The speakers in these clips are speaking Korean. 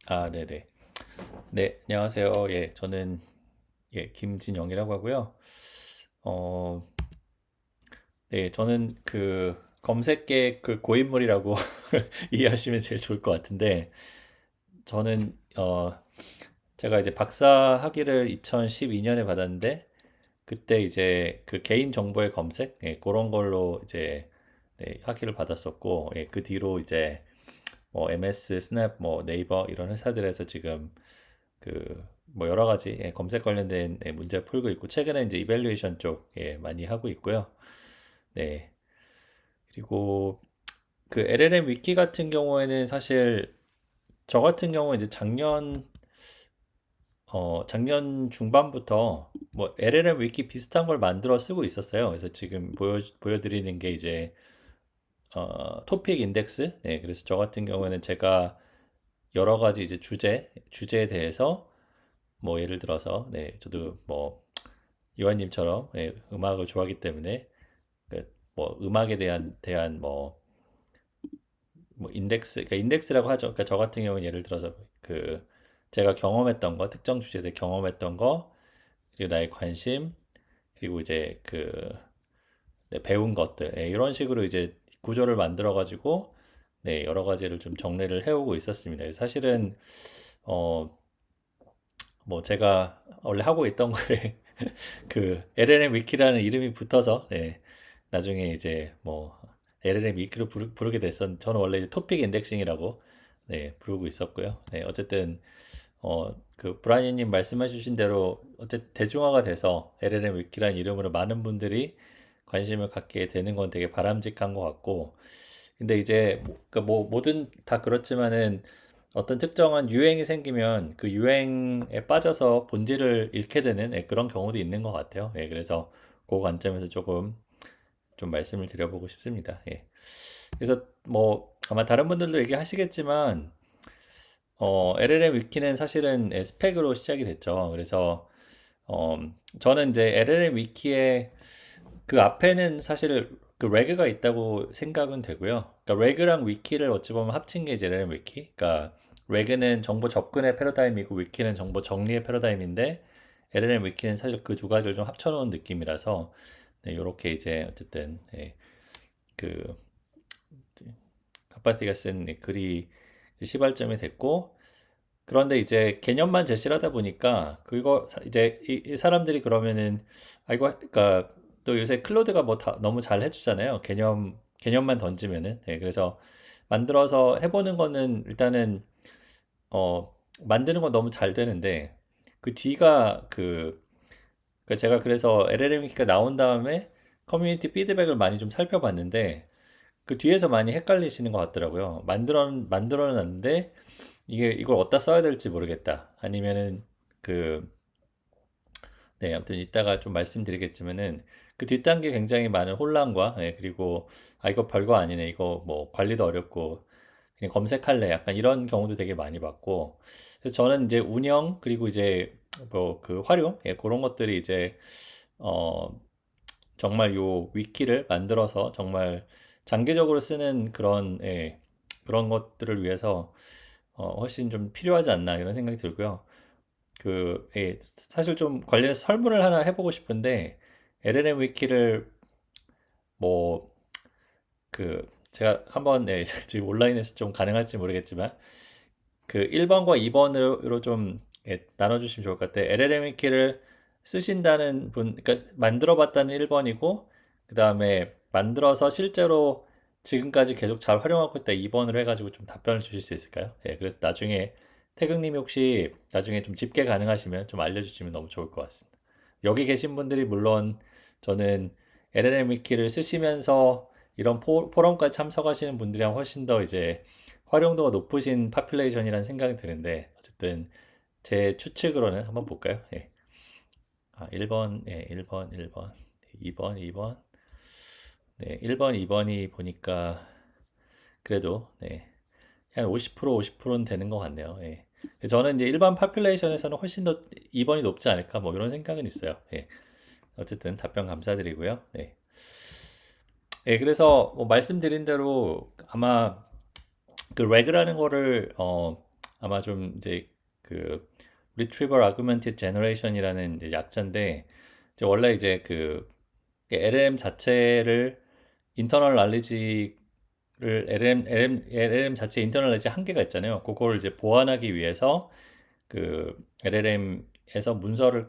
네네. 네, 안녕하세요. 예, 저는 김진영이라고 하고요. 어, 네, 저는 그 검색계 그 고인물이라고 이해하시면 제일 좋을 것 같은데, 저는 제가 이제 박사 학위를 2012년에 받았는데, 그때 이제 그 개인 정보의 검색, 그런 걸로 이제 네, 학위를 받았었고, 그 뒤로 이제 뭐 MS, 스냅, 뭐 네이버 이런 회사들에서 지금 그 뭐 여러 가지 검색 관련된 문제 풀고 있고 최근에 이제 이밸류에이션 쪽 많이 하고 있고요. 네. 그리고 그 LLM 위키 같은 경우에는 사실 저 같은 경우 이제 작년 중반부터 뭐 LLM 위키 비슷한 걸 만들어 쓰고 있었어요. 그래서 지금 보여드리는 게 이제 토픽 인덱스. 네, 그래서 저 같은 경우에는 제가 여러 가지 이제 주제에 대해서 뭐 예를 들어서 저도 뭐 이완님처럼 음악을 좋아하기 때문에 뭐 음악에 대한 뭐 인덱스, 그러니까 인덱스라고 하죠. 그러니까 저 같은 경우는 예를 들어서 그 제가 경험했던 거, 특정 주제에 대해 경험했던 거, 그리고 나의 관심, 그리고 이제 배운 것들, 이런 식으로 이제 구조를 만들어 가지고 여러 가지를 좀 정리를 해오고 있었습니다. 그래서 사실은 어 뭐 제가 원래 하고 있던 거에 그 LLM 위키라는 이름이 붙어서 나중에 이제 뭐 LLM 위키로 부르게 됐었. 저는 원래 이제 토픽 인덱싱이라고 부르고 있었고요. 어쨌든 그 브라이언님 말씀해 주신 대로 어쨌든 대중화가 돼서 LLM 위키라는 이름으로 많은 분들이 관심을 갖게 되는 건 되게 바람직한 것 같고, 근데 이제 그뭐 뭐든 다 그렇지만은 어떤 특정한 유행이 생기면 그 유행에 빠져서 본질을 잃게 되는 그런 경우도 있는 것 같아요. 그래서 그 관점에서 조금 좀 말씀을 드려보고 싶습니다. 그래서 뭐 아마 다른 분들도 얘기하시겠지만 LLM 위키는 사실은 스펙으로 시작이 됐죠. 그래서 어, 저는 이제 LLM 위키에 그 앞에는 사실 그 레그가 있다고 생각은 되고요. 그러니까 레그랑 위키를 어찌 보면 합친 게 이제 LLM 위키. 그러니까 레그는 정보 접근의 패러다임이고 위키는 정보 정리의 패러다임인데 LLM 위키는 사실 그 두 가지를 좀 합쳐놓은 느낌이라서 이렇게 이제 어쨌든 그 카파티가 쓴 글이 시발점이 됐고, 그런데 이제 개념만 제시를 하다 보니까 그거 이제 이 사람들이 그러면은 이거 그러니까 또 요새 클로드가 뭐 다 너무 잘 해주잖아요. 개념만 던지면은. 그래서 만들어서 해보는 거는 일단은 만드는 건 너무 잘 되는데 그 뒤가 그러니까 제가 그래서 LLM 기가 나온 다음에 커뮤니티 피드백을 많이 좀 살펴봤는데 그 뒤에서 많이 헷갈리시는 것 같더라고요. 만들어 놨는데 이게 이걸 어디다 써야 될지 모르겠다. 아니면은 그 아무튼 이따가 좀 말씀드리겠지만은 그 뒷단계 굉장히 많은 혼란과 그리고 이거 별거 아니네. 이거 뭐 관리도 어렵고 그냥 검색할래. 약간 이런 경우도 되게 많이 봤고. 그래서 저는 이제 운영 그리고 이제 뭐 그 활용 그런 것들이 이제 어 정말 요 위키를 만들어서 정말 장기적으로 쓰는 그런 것들을 위해서 훨씬 좀 필요하지 않나 이런 생각이 들고요. 사실 좀 관련해서 설문을 하나 해보고 싶은데 LLM 위키를 뭐 제가 한번 지금 온라인에서 좀 가능할지 모르겠지만 그 1번과 2번으로 좀 나눠주시면 좋을 것 같아요. LLM 위키를 쓰신다는 분, 그러니까 만들어 봤다는 1번이고, 그 다음에 만들어서 실제로 지금까지 계속 잘 활용하고 있다 2번으로 해가지고 좀 답변을 주실 수 있을까요? 그래서 나중에 태극님이 혹시 나중에 좀 집계 가능하시면 좀 알려주시면 너무 좋을 것 같습니다. 여기 계신 분들이 물론 저는 LLM 위키를 쓰시면서 이런 포럼까지 참석하시는 분들이랑 훨씬 더 이제 활용도가 높으신 파퓰레이션이라는 생각이 드는데 어쨌든 제 추측으로는 한번 볼까요? 1번, 1번, 1번, 2번, 2번. 1번, 2번이 보니까 그래도 한 50%, 50%는 되는 것 같네요. 저는 이제 일반 파퓰레이션에서는 훨씬 더 2번이 높지 않을까 뭐 이런 생각은 있어요. 어쨌든 답변 감사드리고요. 그래서 뭐 말씀드린 대로 아마 그 레그라는 거를 아마 좀 이제 그 Retrieval Augmented Generation이라는 이제 약자인데 이제 원래 이제 그 LLM 자체를 인터널 날리지를 LLM 자체 인터널 날리지 한계가 있잖아요. 그걸 이제 보완하기 위해서 그 LLM에서 문서를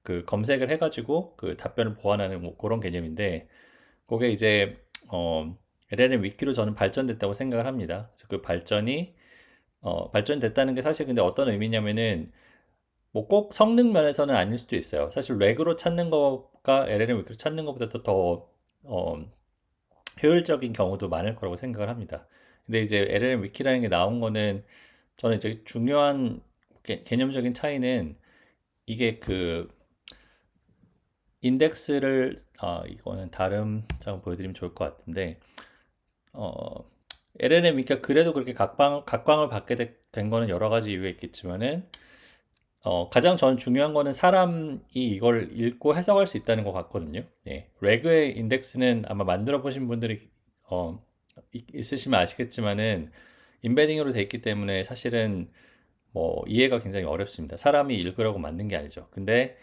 그 검색을 해가지고 그 답변을 보완하는 뭐 그런 개념인데 그게 이제 LLM 위키로 저는 발전됐다고 생각을 합니다. 그래서 그 발전이 발전됐다는 게 사실 근데 어떤 의미냐면은 뭐 꼭 성능 면에서는 아닐 수도 있어요. 사실 렉으로 찾는 거가 LLM 위키로 찾는 것보다 더 효율적인 경우도 많을 거라고 생각을 합니다. 근데 이제 LLM 위키라는 게 나온 거는 저는 이제 중요한 개념적인 차이는 이게 그 인덱스를 이거는 다른 장 보여드리면 좋을 것 같은데 어, LLM 위키가 그래도 그렇게 각광을 받게 된 거는 여러 가지 이유가 있겠지만은 가장 저는 중요한 거는 사람이 이걸 읽고 해석할 수 있다는 것 같거든요. 예. 레그의 인덱스는 아마 만들어 보신 분들이 어, 있으시면 아시겠지만은 인베딩으로 돼 있기 때문에 사실은 뭐 이해가 굉장히 어렵습니다. 사람이 읽으라고 만든 게 아니죠. 근데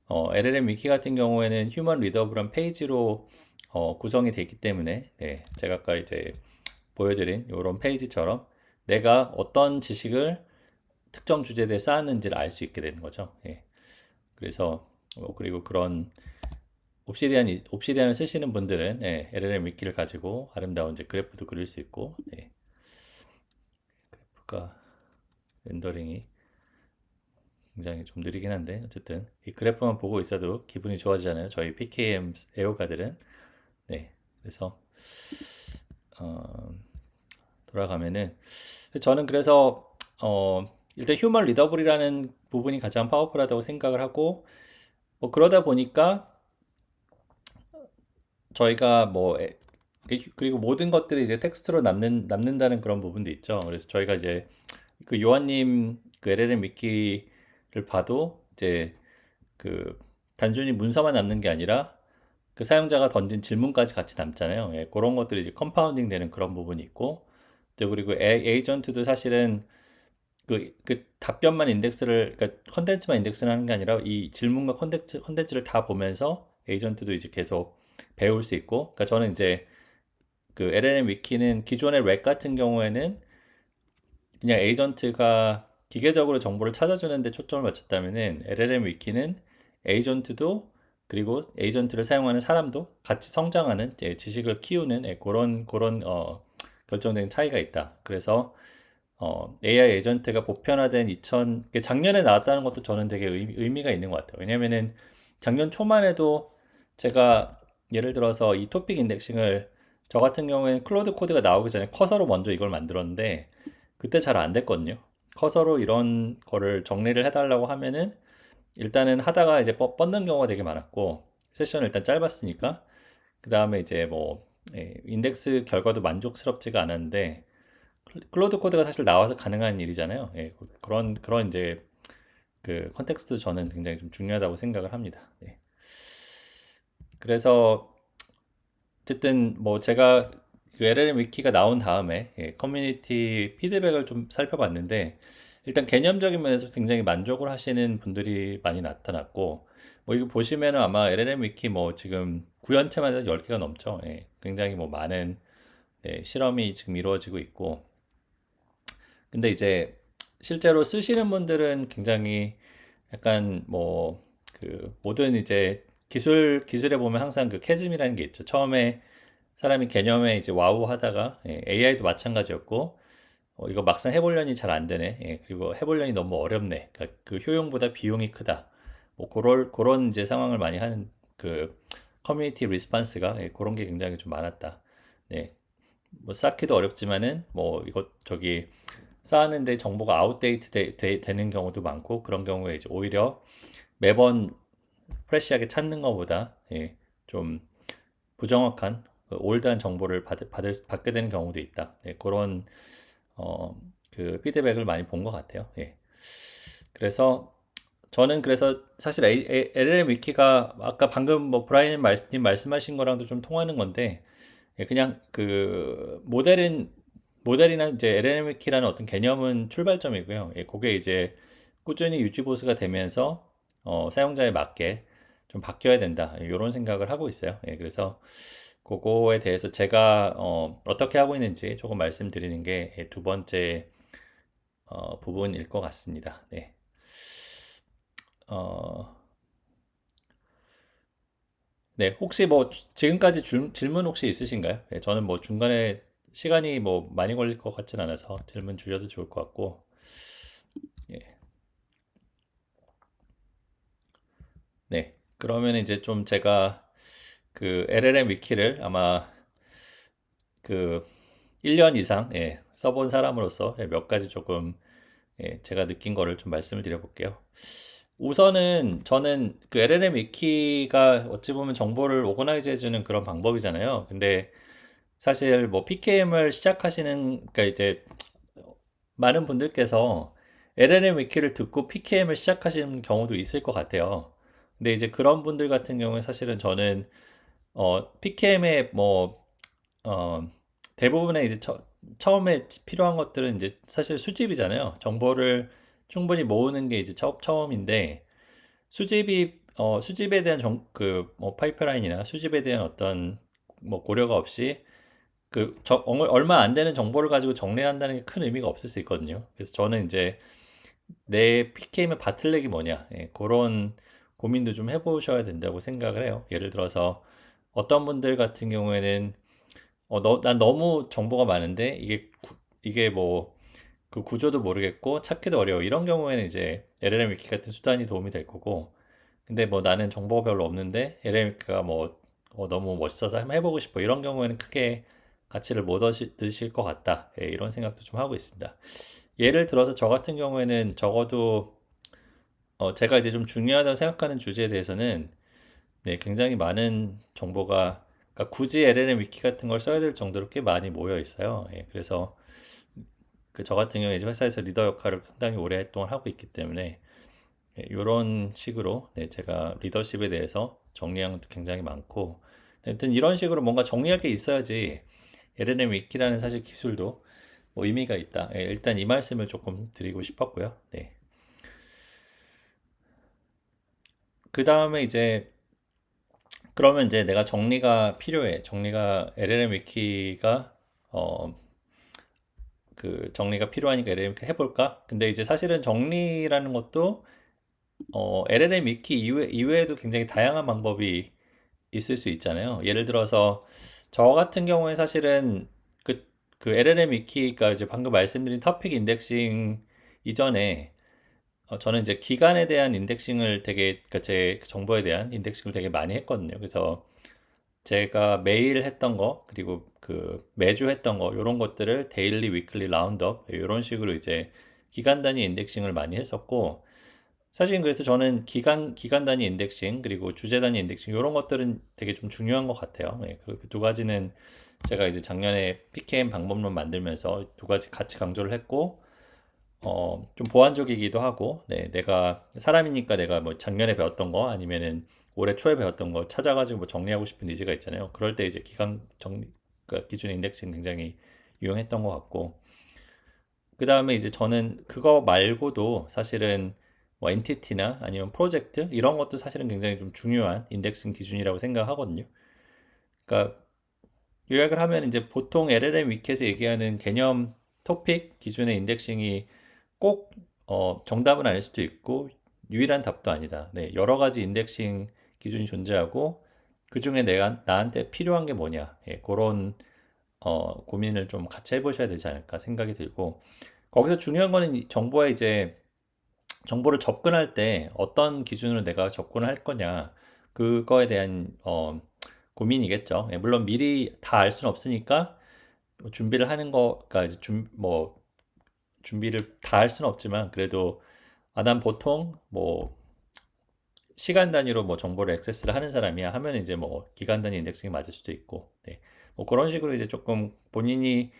LLM 위키 같은 경우에는 휴먼 리더블한 페이지로 구성이 되어 있기 때문에 네, 제가 아까 이제 보여드린 이런 페이지처럼 내가 어떤 지식을 특정 주제에 대해 쌓았는지를 알 수 있게 되는 거죠. 예. 그래서 그리고 그런 옵시디안을 쓰시는 분들은 예, LLM 위키를 가지고 아름다운 이제 그래프도 그릴 수 있고 예. 그래프가 렌더링이 굉장히 좀 느리긴 한데 어쨌든 이 그래프만 보고 있어도 기분이 좋아지잖아요. 저희 PKM 애호가들은 네. 그래서 어, 돌아가면은 저는 그래서 일단 휴먼 리더블이라는 부분이 가장 파워풀하다고 생각을 하고 뭐 그러다 보니까 저희가 뭐 그리고 모든 것들이 이제 텍스트로 남는다는 그런 부분도 있죠. 그래서 저희가 이제 그 요한님 그 LLM 위키를 봐도 이제 그 단순히 문서만 남는 게 아니라 그 사용자가 던진 질문까지 같이 남잖아요. 예, 그런 것들이 이제 컴파운딩 되는 그런 부분이 있고 또 그리고 에이전트도 사실은 그 답변만 인덱스를 그러니까 컨텐츠만 인덱스를 하는 게 아니라 이 질문과 컨텐츠를 다 보면서 에이전트도 이제 계속 배울 수 있고 그러니까 저는 이제 그 LLM 위키는 기존의 렉 같은 경우에는 그냥 에이전트가 기계적으로 정보를 찾아주는 데 초점을 맞췄다면은 LLM 위키는 에이전트도 그리고 에이전트를 사용하는 사람도 같이 성장하는 지식을 키우는 그런 결정적인 차이가 있다. 그래서 AI 에이전트가 보편화된 작년에 나왔다는 것도 저는 되게 의미가 있는 것 같아요. 왜냐면은 작년 초만 해도 제가 예를 들어서 이 토픽 인덱싱을 저 같은 경우에는 클로드 코드가 나오기 전에 커서로 먼저 이걸 만들었는데 그때 잘 안 됐거든요. 커서로 이런 거를 정리를 해달라고 하면은 일단은 하다가 이제 뻗는 경우가 되게 많았고 세션은 일단 짧았으니까 그 다음에 이제 뭐 인덱스 결과도 만족스럽지가 않았는데 클로드 코드가 사실 나와서 가능한 일이잖아요. 예, 그런 이제 그 컨텍스트 저는 굉장히 좀 중요하다고 생각을 합니다. 네. 그래서 어쨌든 뭐 제가 그 LLM 위키가 나온 다음에 커뮤니티 피드백을 좀 살펴봤는데 일단 개념적인 면에서 굉장히 만족을 하시는 분들이 많이 나타났고 뭐 이거 보시면은 아마 LLM 위키 뭐 지금 구현체만 해도 10개가 넘죠. 예, 굉장히 뭐 많은 실험이 지금 이루어지고 있고 근데 이제 실제로 쓰시는 분들은 굉장히 약간 뭐 그 모든 이제 기술에 보면 항상 그 캐즘이라는 게 있죠. 처음에 사람이 개념에 이제 와우 하다가 AI도 마찬가지였고 이거 막상 해보려니 잘 안 되네. 그리고 해보려니 너무 어렵네. 그러니까 그 효용보다 비용이 크다. 뭐 그런 이제 상황을 많이 하는 그 커뮤니티 리스판스가 그런 게 굉장히 좀 많았다. 네. 뭐 쌓기도 어렵지만은 뭐 이것 저기 쌓았는데 정보가 아웃데이트 되는 경우도 많고 그런 경우에 이제 오히려 매번 프레시하게 찾는 것보다 좀 부정확한 올드한 정보를 받게 되는 경우도 있다. 그런 그 피드백을 많이 본 것 같아요. 예. 그래서 저는 그래서 사실 LLM 위키가 아까 방금 뭐 브라이언 님 말씀하신 거랑도 좀 통하는 건데 그냥 그 모델은 모델이나 이제 LLM 위키라는 어떤 개념은 출발점이고요. 예, 그게 이제 꾸준히 유지 보수가 되면서 사용자에 맞게 좀 바뀌어야 된다. 이런 생각을 하고 있어요. 예, 그래서 그거에 대해서 제가 어떻게 하고 있는지 조금 말씀드리는 게 두 번째 부분일 것 같습니다. 네. 어, 네, 혹시 뭐 지금까지 질문 혹시 있으신가요? 네, 저는 뭐 중간에 시간이 뭐 많이 걸릴 것 같진 않아서 질문 주셔도 좋을 것 같고. 예. 네. 그러면 이제 좀 제가 그 LLM 위키를 아마 그 1년 이상 써본 사람으로서 몇 가지 조금 제가 느낀 거를 좀 말씀을 드려볼게요. 우선은 저는 그 LLM 위키가 어찌 보면 정보를 오거나이즈 해주는 그런 방법이잖아요. 근데 사실 뭐 PKM을 시작하시는, 그러니까 이제 많은 분들께서 LLM 위키를 듣고 PKM을 시작하시는 경우도 있을 것 같아요. 근데 이제 그런 분들 같은 경우에 사실은 저는 PKM의 뭐 어, 대부분의 이제 처음에 필요한 것들은 이제 사실 수집이잖아요. 정보를 충분히 모으는 게 이제 처음인데 수집에 대한 그뭐 파이프라인이나 수집에 대한 어떤 뭐 고려가 없이 얼마 안 되는 정보를 가지고 정리한다는 게 큰 의미가 없을 수 있거든요. 그래서 저는 이제 내 PKM의 바틀렉이 뭐냐, 그런 고민도 좀 해보셔야 된다고 생각을 해요. 예를 들어서 어떤 분들 같은 경우에는 난 너무 정보가 많은데 이게 뭐 그 구조도 모르겠고 찾기도 어려워. 이런 경우에는 이제 LLM 위키 같은 수단이 도움이 될 거고. 근데 뭐 나는 정보가 별로 없는데 LLM 위키가 뭐 너무 멋있어서 한번 해보고 싶어. 이런 경우에는 크게 가치를 못 얻으실 것 같다. 예, 이런 생각도 좀 하고 있습니다. 예를 들어서 저 같은 경우에는 적어도 제가 이제 좀 중요하다고 생각하는 주제에 대해서는 네, 굉장히 많은 정보가, 그러니까 굳이 LLM 위키 같은 걸 써야 될 정도로 꽤 많이 모여 있어요. 예, 그래서 그 저 같은 경우에 이제 회사에서 리더 역할을 상당히 오랫동안 하고 있기 때문에 이런 식으로 제가 리더십에 대해서 정리한 것도 굉장히 많고, 하여튼 이런 식으로 뭔가 정리할 게 있어야지 LLM 위키라는 사실 기술도 뭐 의미가 있다. 일단 이 말씀을 조금 드리고 싶었고요. 네. 그 다음에 이제 그러면 이제 내가 정리가 필요해. LLM 위키가 어, 그 정리가 필요하니까 LLM 위키 해볼까? 근데 이제 사실은 정리라는 것도 LLM 위키 이외에도 굉장히 다양한 방법이 있을 수 있잖아요. 예를 들어서 저 같은 경우에 사실은 그 LLM 위키가 이제 방금 말씀드린 토픽 인덱싱 이전에 저는 이제 기간에 대한 인덱싱을 그러니까 제 정보에 대한 인덱싱을 되게 많이 했거든요. 그래서 제가 매일 했던 거, 그리고 그 매주 했던 거, 이런 것들을 데일리, 위클리, 라운드업, 이런 식으로 이제 기간 단위 인덱싱을 많이 했었고, 사실 그래서 저는 기간 단위 인덱싱, 그리고 주제 단위 인덱싱, 이런 것들은 되게 좀 중요한 것 같아요. 그두 가지는 제가 이제 작년에 PKM 방법론 만들면서 두 가지 같이 강조를 했고, 좀 보완적이기도 하고, 네, 내가 사람이니까 내가 뭐 작년에 배웠던 거 아니면은 올해 초에 배웠던 거 찾아가지고 뭐 정리하고 싶은 니즈가 있잖아요. 그럴 때 이제 그 기준 인덱싱 굉장히 유용했던 것 같고, 그 다음에 이제 저는 그거 말고도 사실은 뭐 엔티티나 아니면 프로젝트 이런 것도 사실은 굉장히 좀 중요한 인덱싱 기준이라고 생각하거든요. 그러니까 요약을 하면 이제 보통 LLM 위키에서 얘기하는 개념 토픽 기준의 인덱싱이 꼭 정답은 아닐 수도 있고 유일한 답도 아니다. 네, 여러 가지 인덱싱 기준이 존재하고 그 중에 내가 나한테 필요한 게 뭐냐, 그런 고민을 좀 같이 해보셔야 되지 않을까 생각이 들고, 거기서 중요한 거는 정보에 이제 정보를 접근할 때 어떤 기준으로 내가 접근을 할 거냐, 그거에 대한 고민이겠죠. 물론 미리 다 알 수는 없으니까 준비를 하는 거가 이제 준비를 다 할 수는 없지만, 그래도 난 보통 뭐 시간 단위로 뭐 정보를 액세스를 하는 사람이야 하면 이제 뭐 기간 단위 인덱싱이 맞을 수도 있고, 네. 뭐 그런 식으로 이제 조금 본인이,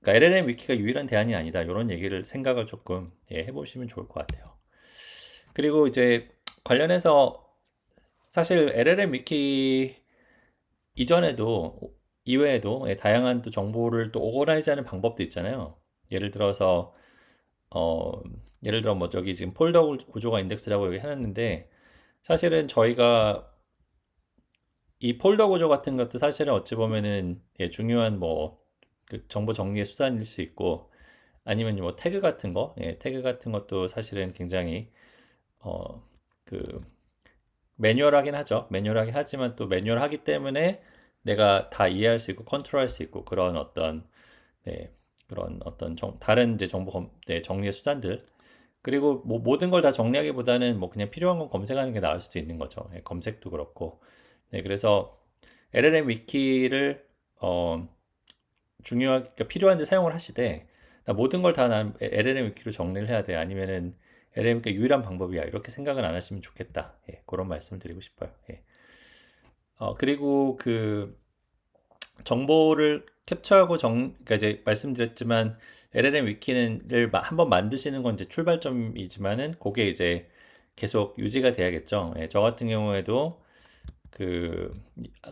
그러니까 LLM 위키가 유일한 대안이 아니다, 이런 얘기를 생각을 조금 해보시면 좋을 것 같아요. 그리고 이제 관련해서 사실 LLM 위키 이전에도 이외에도 다양한 또 정보를 또 오거나이즈하는 방법도 있잖아요. 예를 들어서 어, 예를 들어 뭐 저기 지금 폴더 구조가 인덱스라고 여기 해놨는데 사실은 저희가 이 폴더 구조 같은 것도 사실은 어찌 보면은 중요한 뭐그 정보 정리의 수단일 수 있고 아니면 뭐 태그 같은 거, 태그 같은 것도 사실은 굉장히 어, 그 매뉴얼하긴 하죠. 매뉴얼하긴 하지만 또 매뉴얼하기 때문에 내가 다 이해할 수 있고 컨트롤할 수 있고 그런 어떤 네, 그런 어떤 다른 이제 정보 정리의 수단들 그리고 뭐 모든 걸 다 정리하기보다는 뭐 그냥 필요한 건 검색하는 게 나을 수도 있는 거죠. 검색도 그렇고. 네, 그래서 LLM 위키를 중요하게 그러니까 필요한 데 사용을 하시되 나 모든 걸 다 난 LLM 위키로 정리를 해야 돼. 아니면은 LLM 위키가 유일한 방법이야. 이렇게 생각은 안 하시면 좋겠다. 그런 말씀을 드리고 싶어요. 그리고 그 정보를 캡처하고 그러니까 이제 말씀드렸지만 LLM 위키를 한번 만드시는 건 이제 출발점이지만은 그게 이제 계속 유지가 돼야겠죠. 저 같은 경우에도 그,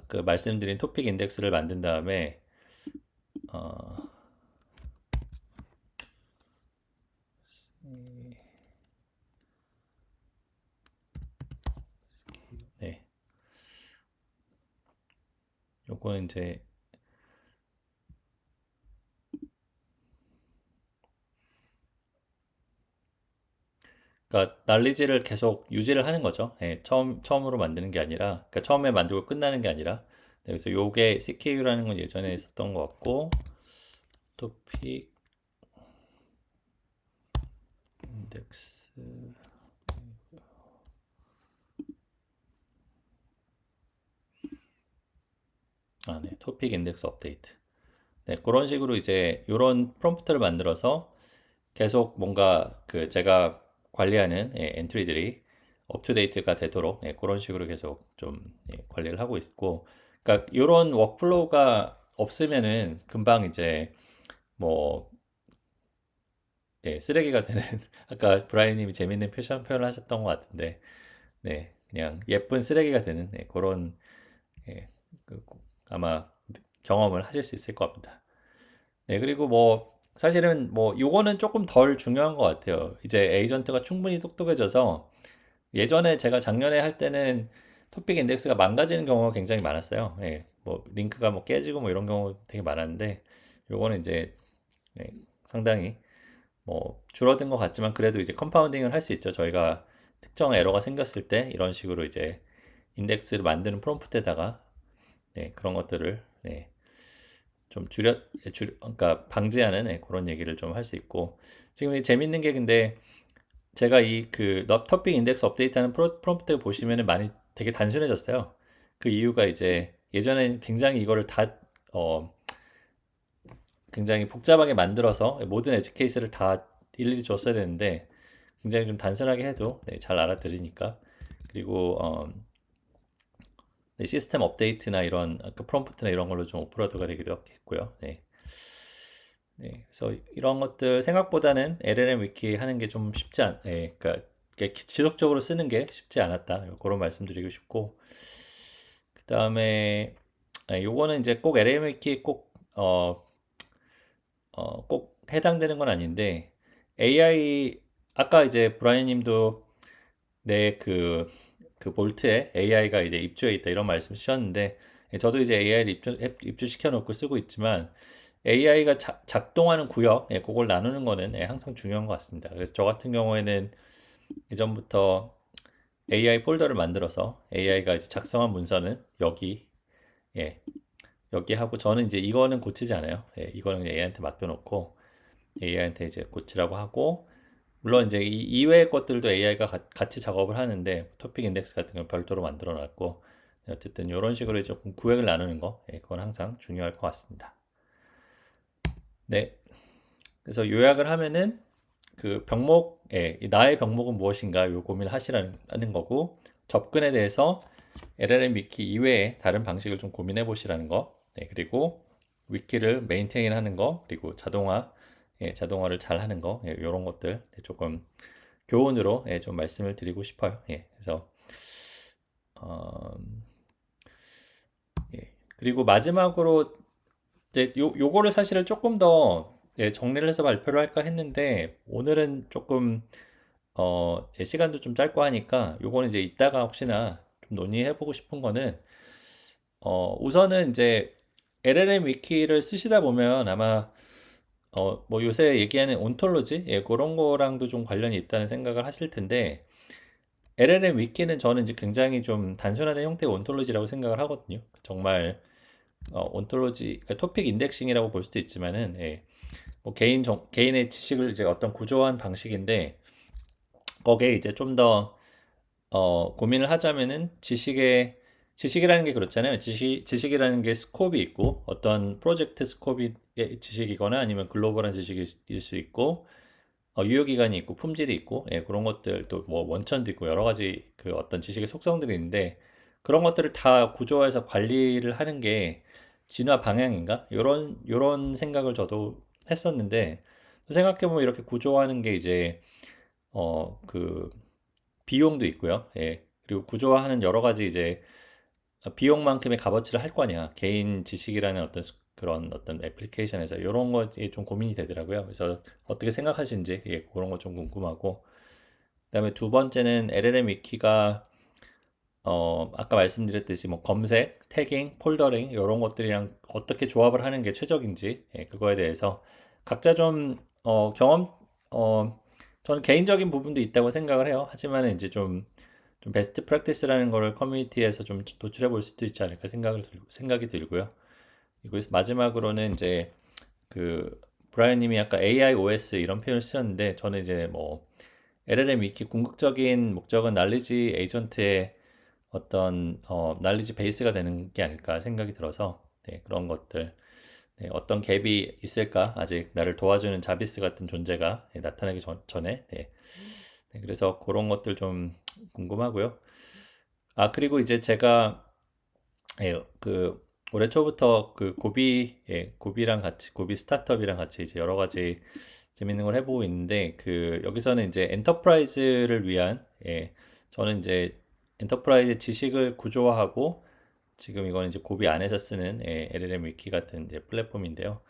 그 말씀드린 토픽 인덱스를 만든 다음에 어, 네, 요거는 이제 그러니까 난리지를 계속 유지를 하는 거죠. 처음으로 만드는 게 아니라, 그러니까 처음에 만들고 끝나는 게 아니라, 그래서 요게 CKU라는 건 예전에 있었던 것 같고, 토픽 인덱스, 네, 토픽 인덱스 업데이트. 네, 그런 식으로 이제 요런 프롬프트를 만들어서 계속 뭔가 그 제가 관리하는 엔트리들이 업투데이트가 되도록 그런 식으로 계속 좀 관리를 하고 있고 그러니까 이런 워크플로우가 없으면은 금방 이제 뭐 쓰레기가 되는 아까 브라이님이 재밌는 표현을 하셨던 것 같은데 네 그냥 예쁜 쓰레기가 되는 그런 예, 아마 경험을 하실 수 있을 것 같습니다. 네, 그리고 뭐, 사실은 뭐, 요거는 조금 덜 중요한 것 같아요. 이제 에이전트가 충분히 똑똑해져서 예전에 제가 작년에 할 때는 토픽 인덱스가 망가지는 경우가 굉장히 많았어요. 뭐, 링크가 뭐 깨지고 뭐 이런 경우 되게 많았는데, 요거는 이제 예, 상당히 뭐, 줄어든 것 같지만 그래도 이제 컴파운딩을 할 수 있죠. 저희가 특정 에러가 생겼을 때 이런 식으로 이제 인덱스를 만드는 프롬프트에다가 그런 것들을 좀 그러니까 방지하는 그런 얘기를 좀 할 수 있고 지금 재밌는 게 근데 제가 이 그 터픽 인덱스 업데이트하는 프롬프트 보시면은 많이 되게 단순해졌어요. 그 이유가 이제 예전엔 굉장히 이거를 다 굉장히 복잡하게 만들어서 모든 에지 케이스를 다 일일이 줬어야 되는데 굉장히 좀 단순하게 해도 잘 알아들으니까 그리고 시스템 업데이트나 이런 그 프롬프트나 이런 걸로 좀 오프로드가 되기도 했고요. 그래서 이런 것들 생각보다는 LLM 위키 하는 게 좀 쉽지 그러니까 지속적으로 쓰는 게 쉽지 않았다. 그런 말씀드리고 싶고, 그 다음에 요거는 이제 꼭 LLM 위키 꼭 해당되는 건 아닌데 AI 아까 이제 브라이언 님도 내 그 볼트에 AI가 이제 입주해 있다 이런 말씀 주셨는데 저도 이제 AI를 입주시켜 놓고 쓰고 있지만 AI가 작동하는 구역, 그걸 나누는 거는 항상 중요한 것 같습니다. 그래서 저 같은 경우에는 예전부터 AI 폴더를 만들어서 AI가 이제 작성한 문서는 여기, 예, 여기 하고 저는 이제 이거는 고치지 않아요. 이거는 AI한테 맡겨놓고 AI한테 이제 고치라고 하고 물론 이제 이 이외의 것들도 AI가 같이 작업을 하는데 토픽 인덱스 같은 건 별도로 만들어 놨고 어쨌든 이런 식으로 조금 구역을 나누는 거, 그건 항상 중요할 것 같습니다. 네, 그래서 요약을 하면은 그 이 나의 병목은 무엇인가 요 고민을 하시라는 거고 접근에 대해서 LLM 위키 이외에 다른 방식을 좀 고민해 보시라는 거. 그리고 위키를 메인테인 하는 거, 그리고 자동화를 잘 하는 거, 이런 것들 조금 교훈으로 좀 말씀을 드리고 싶어요. 그래서 어, 그리고 마지막으로 이제 요거를 사실은 조금 더 정리를 해서 발표를 할까 했는데 오늘은 조금 시간도 좀 짧고 하니까 요거는 이제 이따가 혹시나 좀 논의해보고 싶은 거는 우선은 이제 LLM 위키를 쓰시다 보면 아마 뭐 요새 얘기하는 온톨로지 그런 거랑도 좀 관련이 있다는 생각을 하실 텐데 LLM 위키는 저는 이제 굉장히 좀 단순한 형태의 온톨로지라고 생각을 하거든요. 정말 온톨로지, 그러니까 토픽 인덱싱이라고 볼 수도 있지만은 뭐 개인의 지식을 이제 어떤 구조화한 방식인데 거기에 이제 좀 더 고민을 하자면은 지식이라는 게 그렇잖아요. 지식이라는 게 스코업이 있고 어떤 프로젝트 스코업이 지식이거나 아니면 글로벌한 지식일 수 있고 유효기간이 있고 품질이 있고 그런 것들 또 뭐 원천도 있고 여러 가지 그 어떤 지식의 속성들이 있는데 그런 것들을 다 구조화해서 관리를 하는 게 진화 방향인가? 요런 생각을 저도 했었는데 생각해보면 이렇게 구조화하는 게 이제 그 비용도 있고요. 그리고 구조화하는 여러 가지 이제 비용만큼의 값어치를 할 거냐. 개인 지식이라는 그런 어떤 애플리케이션에서 이런 것이 좀 고민이 되더라고요. 그래서 어떻게 생각하시는지 그런 거 좀 궁금하고. 그다음에 두 번째는 LLM 위키가 아까 말씀드렸듯이 뭐 검색, 태깅, 폴더링 이런 것들이랑 어떻게 조합을 하는 게 최적인지 그거에 대해서 각자 좀 경험 저는 개인적인 부분도 있다고 생각을 해요. 하지만 이제 좀 베스트 프랙티스라는 거를 커뮤니티에서 좀 도출해 볼 수도 있지 않을까 생각이 들고요. 그리고 마지막으로는 이제 그 브라이언 님이 아까 AI OS 이런 표현을 쓰셨는데 저는 이제 뭐 LLM 위키 궁극적인 목적은 날리지 에이전트의 어떤 날리지 베이스가 되는 게 아닐까 생각이 들어서 그런 것들 어떤 갭이 있을까 아직 나를 도와주는 자비스 같은 존재가 나타나기 전에 그래서 그런 것들 좀 궁금하고요. 아 그리고 이제 제가 그 올해 초부터 그 고비랑 같이 고비 스타트업이랑 같이 이제 여러 가지 재밌는 걸 해보고 있는데 그 여기서는 이제 엔터프라이즈를 위한 저는 이제 엔터프라이즈 지식을 구조화하고 지금 이건 이제 고비 안에서 쓰는 LLM 위키 같은 이제 플랫폼인데요.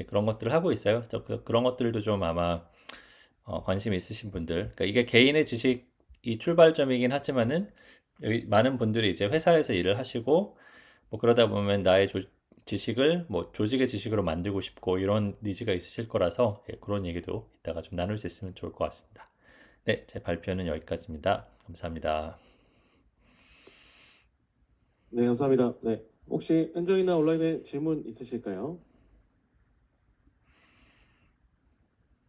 그런 것들을 하고 있어요. 그런 것들도 좀 아마 관심 있으신 분들, 그러니까 이게 개인의 지식이 출발점이긴 하지만은 여기 많은 분들이 이제 회사에서 일을 하시고 뭐 그러다 보면 지식을 뭐 조직의 지식으로 만들고 싶고 이런 니즈가 있으실 거라서 그런 얘기도 이따가 좀 나눌 수 있으면 좋을 것 같습니다. 네, 제 발표는 여기까지입니다. 감사합니다. 네, 감사합니다. 네, 혹시 현장이나 온라인에 질문 있으실까요?